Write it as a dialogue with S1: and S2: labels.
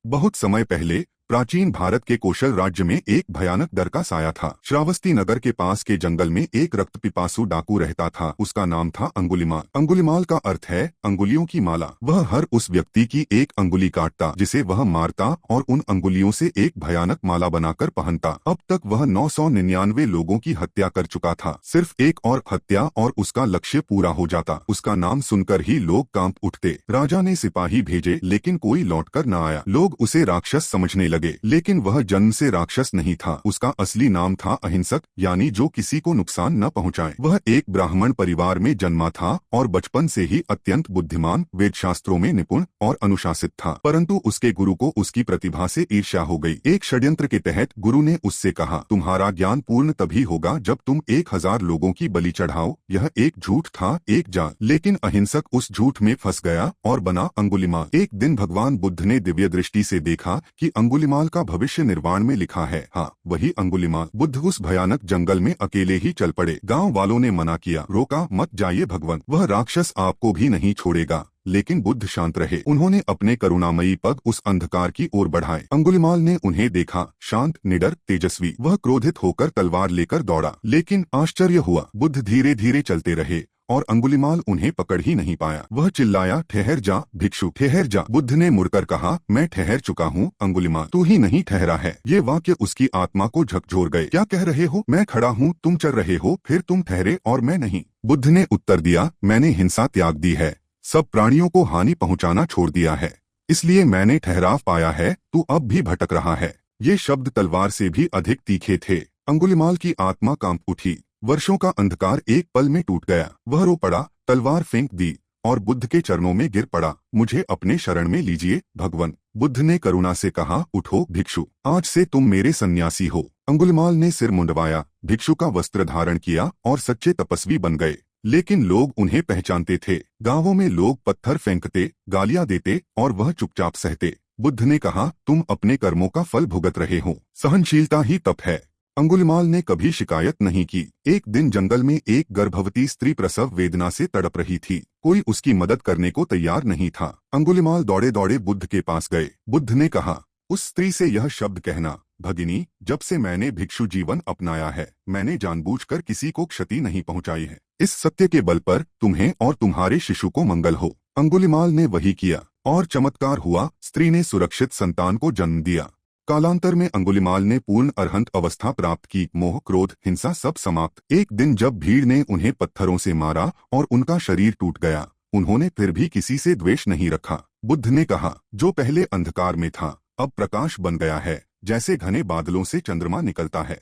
S1: बहुत समय पहले प्राचीन भारत के कौशल राज्य में एक भयानक डर का साया था। श्रावस्ती नगर के पास के जंगल में एक रक्त पिपासु डाकू रहता था। उसका नाम था अंगुलिमाल। अंगुलिमाल का अर्थ है अंगुलियों की माला। वह हर उस व्यक्ति की एक अंगुली काटता जिसे वह मारता और उन अंगुलियों से एक भयानक माला बनाकर पहनता। अब तक वह 999 लोगों की हत्या कर चुका था। सिर्फ एक और हत्या और उसका लक्ष्य पूरा हो जाता। उसका नाम सुनकर ही लोग कांप उठते। राजा ने सिपाही भेजे लेकिन कोई लौटकर न आया। लोग उसे राक्षस समझने लगे, लेकिन वह जन्म से राक्षस नहीं था। उसका असली नाम था अहिंसक, यानी जो किसी को नुकसान न पहुंचाए। वह एक ब्राह्मण परिवार में जन्मा था और बचपन से ही अत्यंत बुद्धिमान, वेदशास्त्रों में निपुण और अनुशासित था। परंतु उसके गुरु को उसकी प्रतिभा से ईर्ष्या हो गई। एक षड्यंत्र के तहत गुरु ने उससे कहा, तुम्हारा ज्ञान पूर्ण तभी होगा जब तुम 1000 लोगों की बलि चढ़ाओ। यह एक झूठ था, एक जाल। लेकिन अहिंसक उस झूठ में फंस गया और बना अंगुलिमाल। एक दिन भगवान बुद्ध ने दिव्य दृष्टि से देखा कि अंगुलिमाल का भविष्य निर्वाण में लिखा है। हाँ, वही अंगुलिमाल। बुद्ध उस भयानक जंगल में अकेले ही चल पड़े। गांव वालों ने मना किया, रोका, मत जाइए भगवान, वह राक्षस आपको भी नहीं छोड़ेगा। लेकिन बुद्ध शांत रहे। उन्होंने अपने करुणामयी पग उस अंधकार की ओर बढ़ाए। अंगुलिमाल ने उन्हें देखा, शांत, निडर, तेजस्वी। वह क्रोधित होकर तलवार लेकर दौड़ा, लेकिन आश्चर्य हुआ, बुद्ध धीरे धीरे चलते रहे और अंगुलिमाल उन्हें पकड़ ही नहीं पाया। वह चिल्लाया, ठहर जा भिक्षु, ठहर जा। बुद्ध ने मुड़कर कहा, मैं ठहर चुका हूँ अंगुलिमाल, तू ही नहीं ठहरा है। ये वाक्य उसकी आत्मा को झकझोर गए। क्या कह रहे हो? मैं खड़ा हूँ, तुम चल रहे हो, फिर तुम ठहरे और मैं नहीं। बुद्ध ने उत्तर दिया, मैंने हिंसा त्याग दी है, सब प्राणियों को हानि पहुंचाना छोड़ दिया है, इसलिए मैंने ठहराव पाया है। तू अब भी भटक रहा है। ये शब्द तलवार से भी अधिक तीखे थे। अंगुलिमाल की आत्मा कांप उठी। वर्षों का अंधकार एक पल में टूट गया। वह रो पड़ा, तलवार फेंक दी और बुद्ध के चरणों में गिर पड़ा। मुझे अपने शरण में लीजिए भगवान। बुद्ध ने करुणा से कहा, उठो भिक्षु, आज से तुम मेरे सन्यासी हो। अंगुलिमाल ने सिर मुंडवाया, भिक्षु का वस्त्र धारण किया और सच्चे तपस्वी बन गए। लेकिन लोग उन्हें पहचानते थे। गांवों में लोग पत्थर फेंकते, गालियां देते और वह चुपचाप सहते। बुद्ध ने कहा, तुम अपने कर्मों का फल भुगत रहे हो, सहनशीलता ही तप है। अंगुलिमाल ने कभी शिकायत नहीं की। एक दिन जंगल में एक गर्भवती स्त्री प्रसव वेदना से तड़प रही थी। कोई उसकी मदद करने को तैयार नहीं था। अंगुलिमाल दौड़े दौड़े बुद्ध के पास गए। बुद्ध ने कहा, उस स्त्री से यह शब्द कहना, भगिनी, जब से मैंने भिक्षु जीवन अपनाया है, मैंने जानबूझकर किसी को क्षति नहीं पहुंचाई है। इस सत्य के बल पर तुम्हें और तुम्हारे शिशु को मंगल हो। अंगुलिमाल ने वही किया और चमत्कार हुआ। स्त्री ने सुरक्षित संतान को जन्म दिया। कालांतर में अंगुलिमाल ने पूर्ण अरहंत अवस्था प्राप्त की। मोह, क्रोध, हिंसा सब समाप्त। एक दिन जब भीड़ ने उन्हें पत्थरों से मारा और उनका शरीर टूट गया, उन्होंने फिर भी किसी से द्वेष नहीं रखा। बुद्ध ने कहा, जो पहले अंधकार में था अब प्रकाश बन गया है, जैसे घने बादलों से चंद्रमा निकलता है।